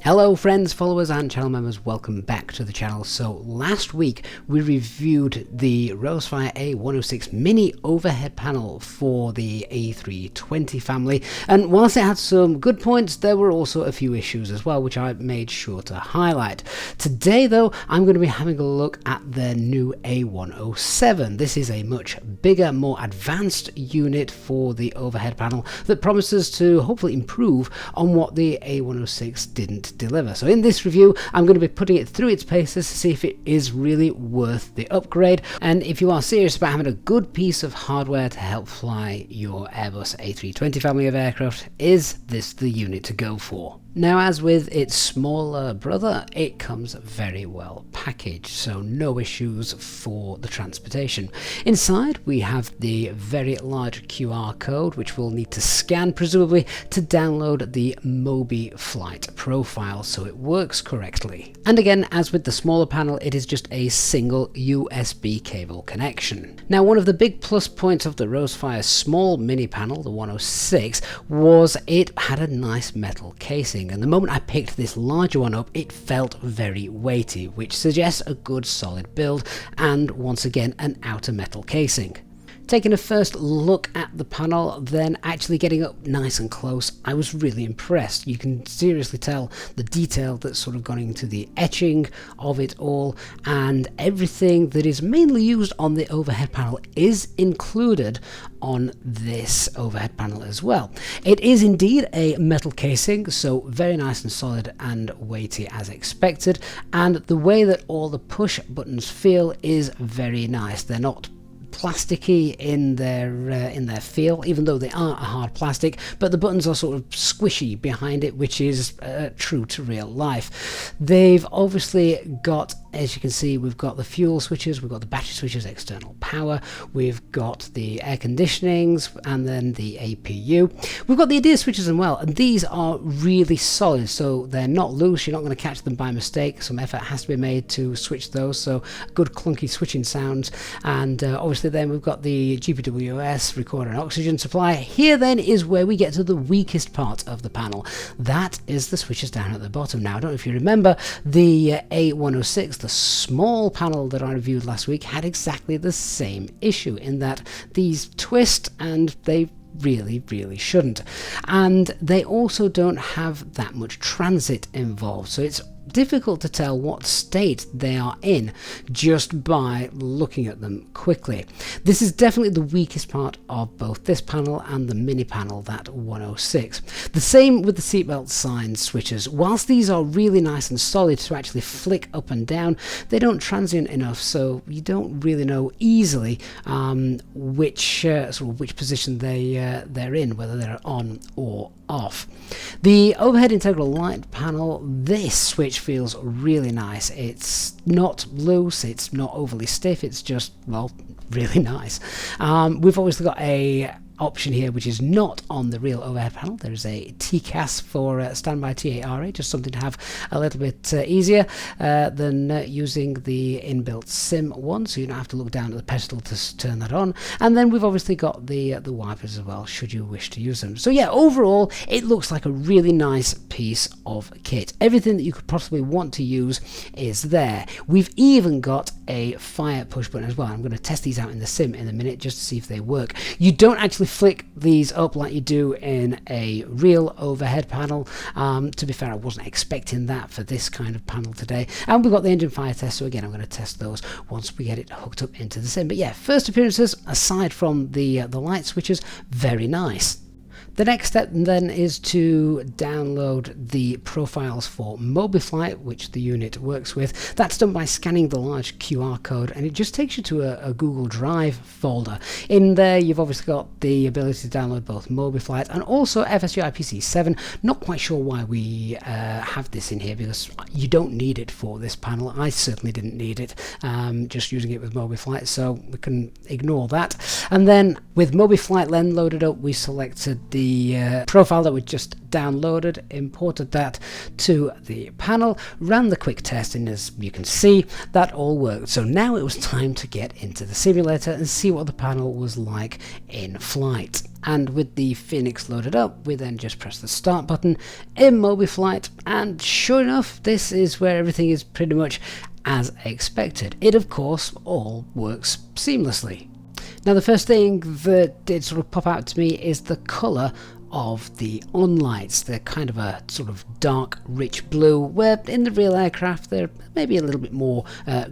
Hello friends, followers and channel members, welcome back to the channel. So last week we reviewed the Rowsfire A106 mini overhead panel for the A320 family, and whilst it had some good points, there were also a few issues as well, which I made sure to highlight. Today though, I'm going to be having a look at their new A107. This is a much bigger, more advanced unit for the overhead panel that promises to hopefully improve on what the A106 didn't deliver. So in this review, I'm going to be putting it through its paces to see if it is really worth the upgrade, and if you are serious about having a good piece of hardware to help fly your Airbus A320 family of aircraft, is this the unit to go for? Now, as with its smaller brother, it comes very well packaged, so no issues for the transportation. Inside we have the very large QR code, which we'll need to scan presumably to download the Mobi flight profile so it works correctly. And again, as with the smaller panel, it is just a single USB cable connection. Now, one of the big plus points of the Rowsfire small mini panel, the 106, was it had a nice metal casing. And the moment I picked this larger one up, it felt very weighty, which suggests a good solid build and once again an outer metal casing. Taking a first look at the panel, then actually getting up nice and close, I was really impressed. You can seriously tell the detail that's sort of gone into the etching of it all, and everything that is mainly used on the overhead panel is included on this overhead panel as well. It is indeed a metal casing, so very nice and solid and weighty as expected, and the way that all the push buttons feel is very nice. They're not plasticky in their feel, even though they are a hard plastic, but the buttons are sort of squishy behind it, which is true to real life. They've obviously got, as you can see, we've got the fuel switches, we've got the battery switches, external power, we've got the air conditionings, and then the APU. We've got the ADIR switches as well, and these are really solid, so they're not loose. You're not going to catch them by mistake. Some effort has to be made to switch those, so good clunky switching sounds. And obviously then we've got the GPWS recorder and oxygen supply. Here then is where we get to the weakest part of the panel. That is the switches down at the bottom. Now, I don't know if you remember, the A106, the small panel that I reviewed last week, had exactly the same issue in that these twist and they really shouldn't. And they also don't have that much transit involved, so it's difficult to tell what state they are in just by looking at them quickly. This is definitely the weakest part of both this panel and the mini panel, that 106. The same with the seatbelt sign switches. Whilst these are really nice and solid to actually flick up and down, they don't transient enough, so you don't really know easily which position they're in, whether they're on or off. The overhead integral light panel, this switch feels really nice. It's not loose, it's not overly stiff, it's just, well, really nice. We've obviously got a option here which is not on the real overhead panel. There's a TCAS for standby TARA, just something to have a little bit easier than using the inbuilt SIM one, so you don't have to look down at the pedestal to turn that on. And then we've obviously got the wipers as well, should you wish to use them. So yeah, overall it looks like a really nice piece of kit. Everything that you could possibly want to use is there. We've even got a fire push button as well. I'm going to test these out in the sim in a minute just to see if they work. You don't actually flick these up like you do in a real overhead panel. To be fair, I wasn't expecting that for this kind of panel today. And we've got the engine fire test, so again I'm going to test those once we get it hooked up into the sim. But yeah, first appearances, aside from the light switches, very nice. The next step then is to download the profiles for MobiFlight, which the unit works with. That's done by scanning the large QR code, and it just takes you to a Google Drive folder. In there you've obviously got the ability to download both MobiFlight and also FSGI PC7. Not quite sure why we have this in here, because you don't need it for this panel. I certainly didn't need it, just using it with MobiFlight, so we can ignore that. And then with MobiFlight then loaded up, we selected the the profile that we just downloaded, imported that to the panel, ran the quick test, and as you can see, that all worked. So now it was time to get into the simulator and see what the panel was like in flight. And with the Phoenix loaded up, we then just press the start button in MobiFlight, and sure enough, this is where everything is pretty much as expected. It of course all works seamlessly. Now the first thing that did sort of pop out to me is the colour of the on lights. They're kind of a sort of dark rich blue, where in the real aircraft they're maybe a little bit more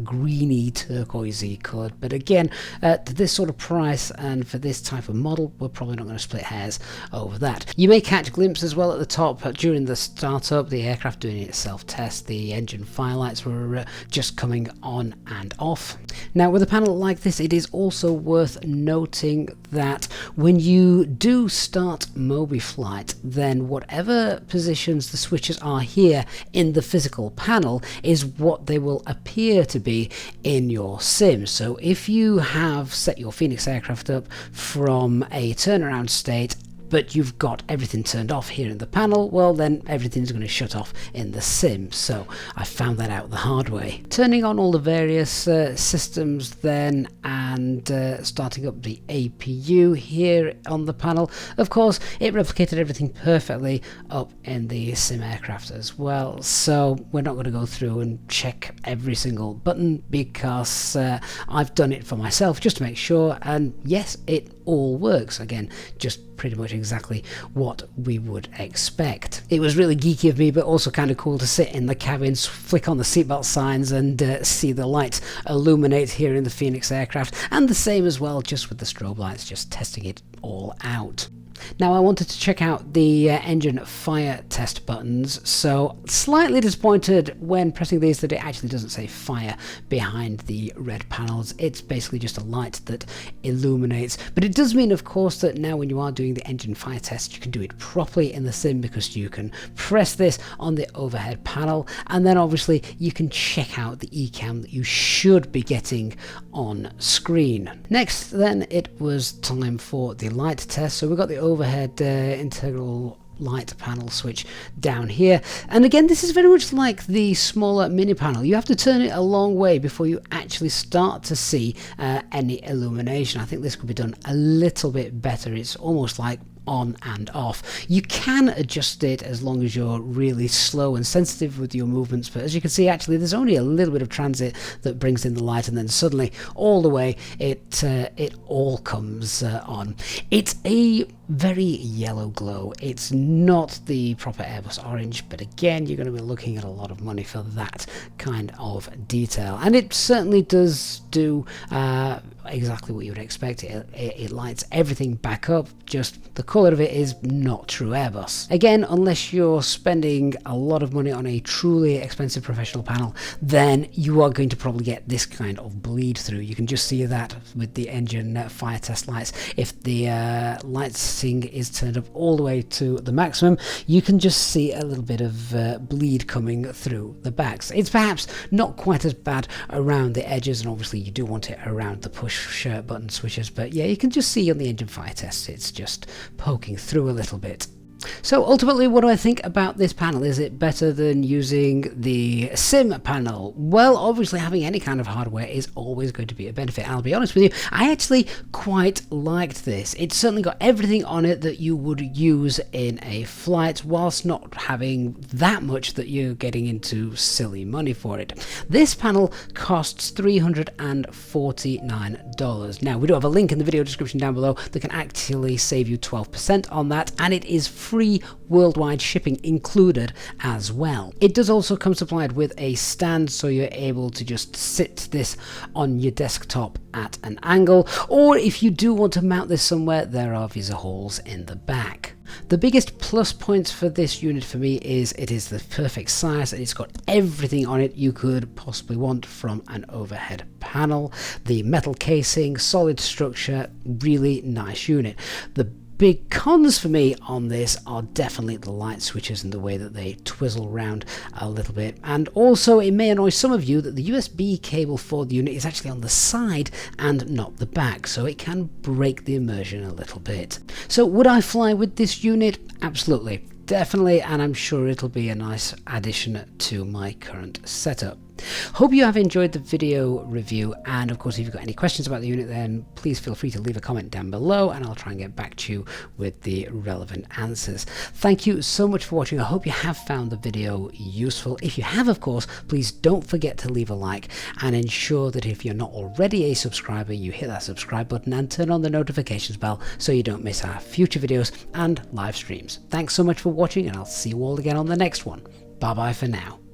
greeny turquoisey coloured, but again at this sort of price and for this type of model we're probably not going to split hairs over that. You may catch glimpses as well at the top during the startup, the aircraft doing its self-test, the engine fire lights were just coming on and off. Now with a panel like this, it is also worth noting that when you do start MobiFlight, then whatever positions the switches are here in the physical panel is what they will appear to be in your sim. So if you have set your Phoenix aircraft up from a turnaround state, but you've got everything turned off here in the panel, well then everything's going to shut off in the sim. So I found that out the hard way. Turning on all the various systems then, and starting up the APU here on the panel, of course it replicated everything perfectly up in the sim aircraft as well. So we're not going to go through and check every single button because I've done it for myself just to make sure, and yes, it all works. Again, just pretty much exactly what we would expect. It was really geeky of me, but also kind of cool to sit in the cabins, flick on the seatbelt signs and see the lights illuminate here in the Phoenix aircraft, and the same as well just with the strobe lights, just testing it all out. Now I wanted to check out the engine fire test buttons, so slightly disappointed when pressing these that it actually doesn't say fire behind the red panels. It's basically just a light that illuminates, but it does mean of course that now when you are doing the engine fire test you can do it properly in the sim, because you can press this on the overhead panel and then obviously you can check out the ECAM that you should be getting on screen. Next then it was time for the light test, so we got the overhead integral light panel switch down here, and again this is very much like the smaller mini panel. You have to turn it a long way before you actually start to see any illumination. I think this could be done a little bit better. It's almost like on and off. You can adjust it as long as you're really slow and sensitive with your movements, but as you can see actually there's only a little bit of transit that brings in the light, and then suddenly all the way it all comes on. It's a very yellow glow. It's not the proper Airbus orange, but again you're going to be looking at a lot of money for that kind of detail, and it certainly does do exactly what you would expect. It lights everything back up, just the colour of it is not true Airbus. Again, unless you're spending a lot of money on a truly expensive professional panel, then you are going to probably get this kind of bleed through. You can just see that with the engine fire test lights. If the lighting is turned up all the way to the maximum, you can just see a little bit of bleed coming through the backs. It's perhaps not quite as bad around the edges, and obviously you do want it around the push button switches, but yeah, you can just see on the engine fire test it's just poking through a little bit. So ultimately, what do I think about this panel? Is it better than using the sim panel? Well, obviously having any kind of hardware is always going to be a benefit. I'll be honest with you, I actually quite liked this. It's certainly got everything on it that you would use in a flight, whilst not having that much that you're getting into silly money for it. This panel costs $349. Now, we do have a link in the video description down below that can actually save you 12% on that, and it is free worldwide shipping included as well. It does also come supplied with a stand, so you're able to just sit this on your desktop at an angle, or if you do want to mount this somewhere, there are visor holes in the back. The biggest plus points for this unit for me is it is the perfect size, and it's got everything on it you could possibly want from an overhead panel. The metal casing, solid structure, really nice unit. The Big cons for me on this are definitely the light switches and the way that they twizzle around a little bit, and also it may annoy some of you that the USB cable for the unit is actually on the side and not the back, so it can break the immersion a little bit. So would I fly with this unit? Absolutely, definitely, and I'm sure it'll be a nice addition to my current setup. Hope you have enjoyed the video review, and of course if you've got any questions about the unit, then please feel free to leave a comment down below and I'll try and get back to you with the relevant answers. Thank you so much for watching. I hope you have found the video useful. If you have, of course, please don't forget to leave a like, and ensure that if you're not already a subscriber, you hit that subscribe button and turn on the notifications bell so you don't miss our future videos and live streams. Thanks so much for watching, and I'll see you all again on the next one. Bye bye for now.